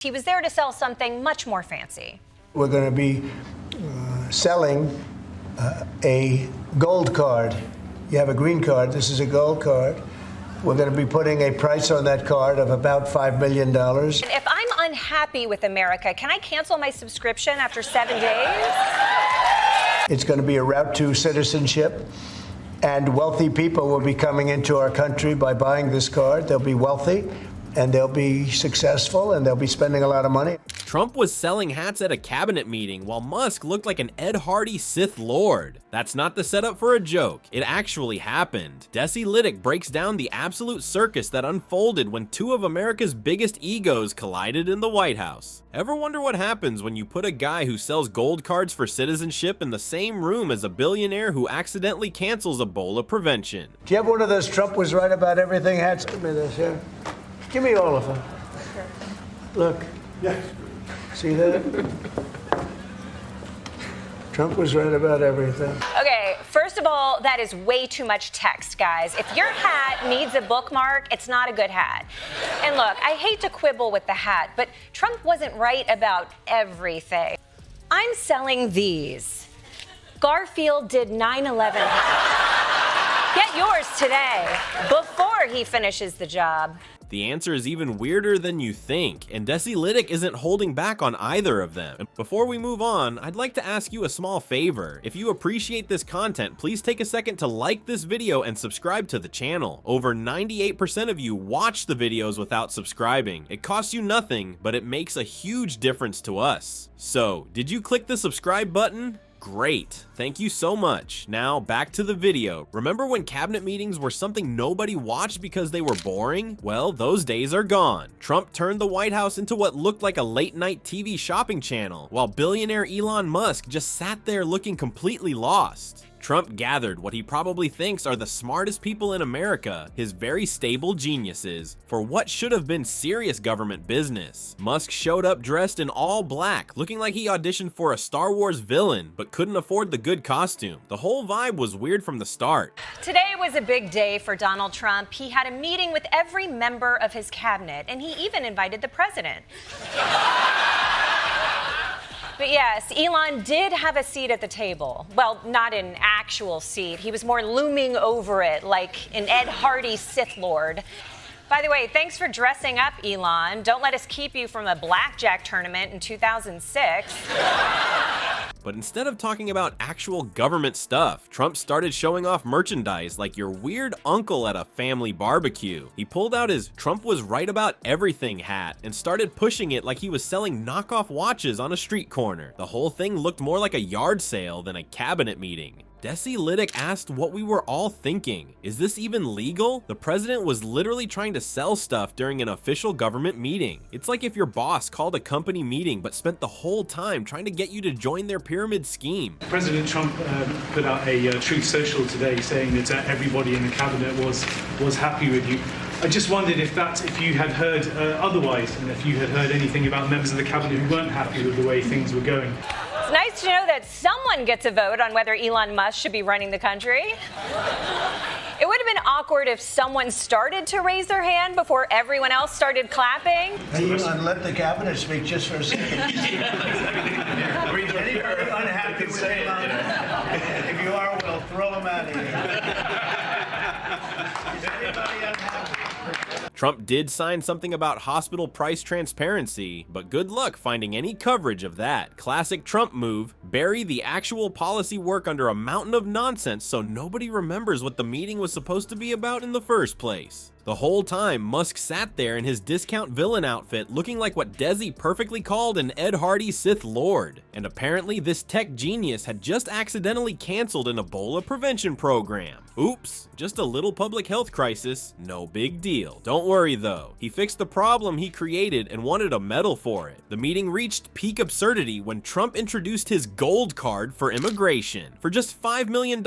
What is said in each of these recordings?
He was there to sell something much more fancy. We're going to be selling a gold card. You have a green card. This is a gold card. We're going to be putting a price on that card of about $5 million. If I'm unhappy with America, can I cancel my subscription after 7 days? It's going to be a route to citizenship, and wealthy people will be coming into our country by buying this card. They'll be wealthy, and they'll be successful, and they'll be spending a lot of money. Trump was selling hats at a cabinet meeting while Musk looked like an Ed Hardy Sith Lord. That's not the setup for a joke. It actually happened. Desi Lydic breaks down the absolute circus that unfolded when two of America's biggest egos collided in the White House. Ever wonder what happens when you put a guy who sells gold cards for citizenship in the same room as a billionaire who accidentally cancels Ebola prevention? Do you have one of those Trump was right about everything hats? Give me this here. Give me all of them. Look. Yeah. See that? Trump was right about everything. Okay, first of all, that is way too much text, guys. If your hat needs a bookmark, it's not a good hat. And look, I hate to quibble with the hat, but Trump wasn't right about everything. I'm selling these. Garfield did 9/11 hats. Get yours today, before he finishes the job. The answer is even weirder than you think, and Desi Lydic isn't holding back on either of them. Before we move on, I'd like to ask you a small favor. If you appreciate this content, please take a second to like this video and subscribe to the channel. Over 98% of you watch the videos without subscribing. It costs you nothing, but it makes a huge difference to us. So, did you click the subscribe button? Great, thank you so much. Now back to the video. Remember when cabinet meetings were something nobody watched because they were boring? Well, those days are gone. Trump turned the White House into what looked like a late night TV shopping channel, while billionaire Elon Musk just sat there looking completely lost. Trump gathered what he probably thinks are the smartest people in America, his very stable geniuses, for what should have been serious government business. Musk showed up dressed in all black, looking like he auditioned for a Star Wars villain, but couldn't afford the good costume. The whole vibe was weird from the start. Today was a big day for Donald Trump. He had a meeting with every member of his cabinet, and he even invited the president. But yes, Elon did have a seat at the table. Well, not an actual seat. He was more looming over it, like an Ed Hardy Sith Lord. By the way, thanks for dressing up, Elon. Don't let us keep you from a blackjack tournament in 2006. But instead of talking about actual government stuff, Trump started showing off merchandise like your weird uncle at a family barbecue. He pulled out his "Trump was right about everything" hat and started pushing it like he was selling knockoff watches on a street corner. The whole thing looked more like a yard sale than a cabinet meeting. Desi Lydic asked what we were all thinking. Is this even legal? The president was literally trying to sell stuff during an official government meeting. It's like if your boss called a company meeting but spent the whole time trying to get you to join their pyramid scheme. President Trump put out a Truth Social today saying that everybody in the cabinet was happy with you. I just wondered if you had heard otherwise, and if you had heard anything about members of the cabinet who weren't happy with the way things were going. It's nice to know that someone gets a vote on whether Elon Musk should be running the country. It would have been awkward if someone started to raise their hand before everyone else started clapping. Hey, Elon, let the cabinet speak just for a second. Anybody unhappy with Elon? If you are, we'll throw him out of here. Is anybody unhappy? Trump did sign something about hospital price transparency, but good luck finding any coverage of that. Classic Trump move, bury the actual policy work under a mountain of nonsense so nobody remembers what the meeting was supposed to be about in the first place. The whole time, Musk sat there in his discount villain outfit looking like what Desi perfectly called an Ed Hardy Sith Lord. And apparently this tech genius had just accidentally canceled an Ebola prevention program. Oops, just a little public health crisis, no big deal. Don't worry though, he fixed the problem he created and wanted a medal for it. The meeting reached peak absurdity when Trump introduced his gold card for immigration. For just $5 million,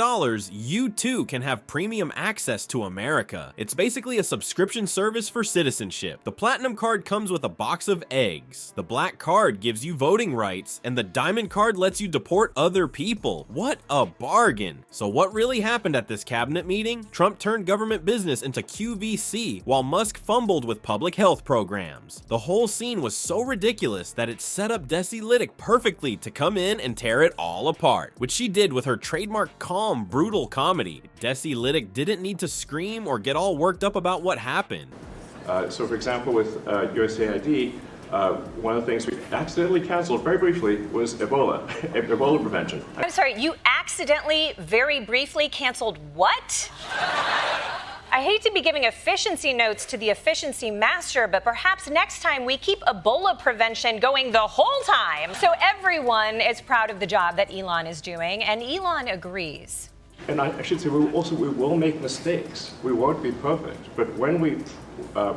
you too can have premium access to America. It's basically a subscription service for citizenship. The platinum card comes with a box of eggs. The black card gives you voting rights, and the diamond card lets you deport other people. What a bargain. So what really happened at this cabinet meeting? Trump turned government business into QVC, while Musk fumbled with public health programs. The whole scene was so ridiculous that it set up Desi Lydic perfectly to come in and tear it all apart, which she did with her trademark calm, brutal comedy. Desi Lydic didn't need to scream or get all worked up about what happened. So for example, with USAID, one of the things we accidentally canceled very briefly was Ebola, Ebola prevention. I'm sorry, you accidentally, very briefly canceled what? I hate to be giving efficiency notes to the efficiency master, but perhaps next time we keep Ebola prevention going the whole time. So everyone is proud of the job that Elon is doing, and Elon agrees. And I should say, we will make mistakes. We won't be perfect, but when we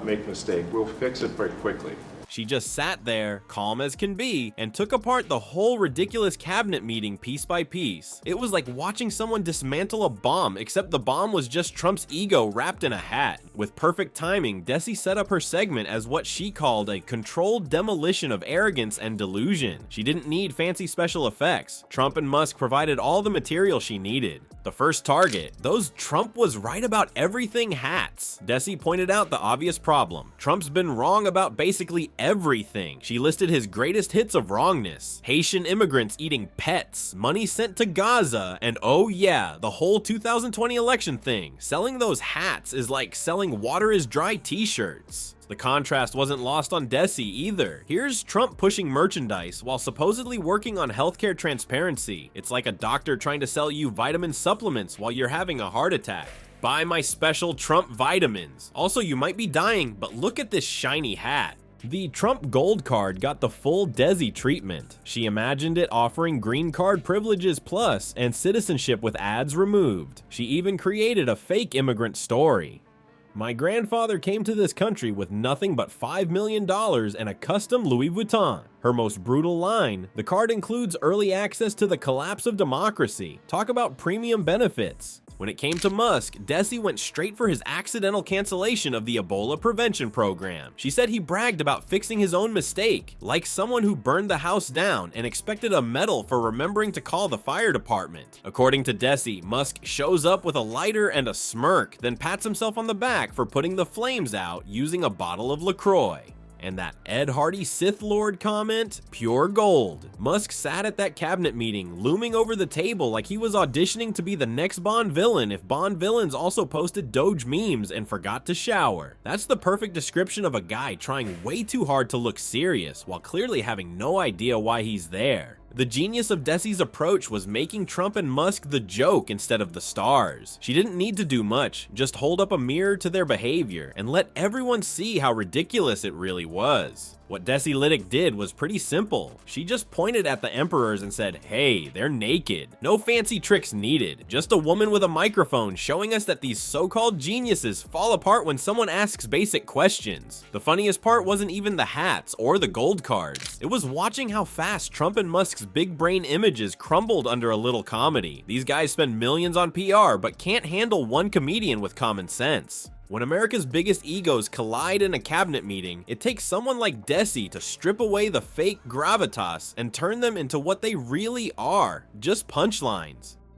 make a mistake, we'll fix it very quickly. She just sat there, calm as can be, and took apart the whole ridiculous cabinet meeting piece by piece. It was like watching someone dismantle a bomb, except the bomb was just Trump's ego wrapped in a hat. With perfect timing, Desi set up her segment as what she called a controlled demolition of arrogance and delusion. She didn't need fancy special effects. Trump and Musk provided all the material she needed. The first target, those Trump was right about everything hats. Desi pointed out the obvious problem. Trump's been wrong about basically everything. She listed his greatest hits of wrongness: Haitian immigrants eating pets, money sent to Gaza, and oh yeah, the whole 2020 election thing. Selling those hats is like selling water is dry t-shirts. The contrast wasn't lost on Desi either. Here's Trump pushing merchandise while supposedly working on healthcare transparency. It's like a doctor trying to sell you vitamin supplements while you're having a heart attack. Buy my special Trump vitamins. Also, you might be dying, but look at this shiny hat. The Trump Gold Card got the full Desi treatment. She imagined it offering green card privileges plus and citizenship with ads removed. She even created a fake immigrant story. My grandfather came to this country with nothing but $5 million and a custom Louis Vuitton. Her most brutal line, the card includes early access to the collapse of democracy. Talk about premium benefits. When it came to Musk, Desi went straight for his accidental cancellation of the Ebola prevention program. She said he bragged about fixing his own mistake, like someone who burned the house down and expected a medal for remembering to call the fire department. According to Desi, Musk shows up with a lighter and a smirk, then pats himself on the back for putting the flames out using a bottle of LaCroix. And that Ed Hardy Sith Lord comment? Pure gold. Musk sat at that cabinet meeting, looming over the table like he was auditioning to be the next Bond villain if Bond villains also posted Doge memes and forgot to shower. That's the perfect description of a guy trying way too hard to look serious while clearly having no idea why he's there. The genius of Desi's approach was making Trump and Musk the joke instead of the stars. She didn't need to do much, just hold up a mirror to their behavior and let everyone see how ridiculous it really was. What Desi Lydic did was pretty simple. She just pointed at the emperors and said, hey, they're naked. No fancy tricks needed. Just a woman with a microphone showing us that these so-called geniuses fall apart when someone asks basic questions. The funniest part wasn't even the hats or the gold cards. It was watching how fast Trump and Musk's big brain images crumbled under a little comedy. These guys spend millions on PR but can't handle one comedian with common sense. When America's biggest egos collide in a cabinet meeting, it takes someone like Desi to strip away the fake gravitas and turn them into what they really are, just punchlines.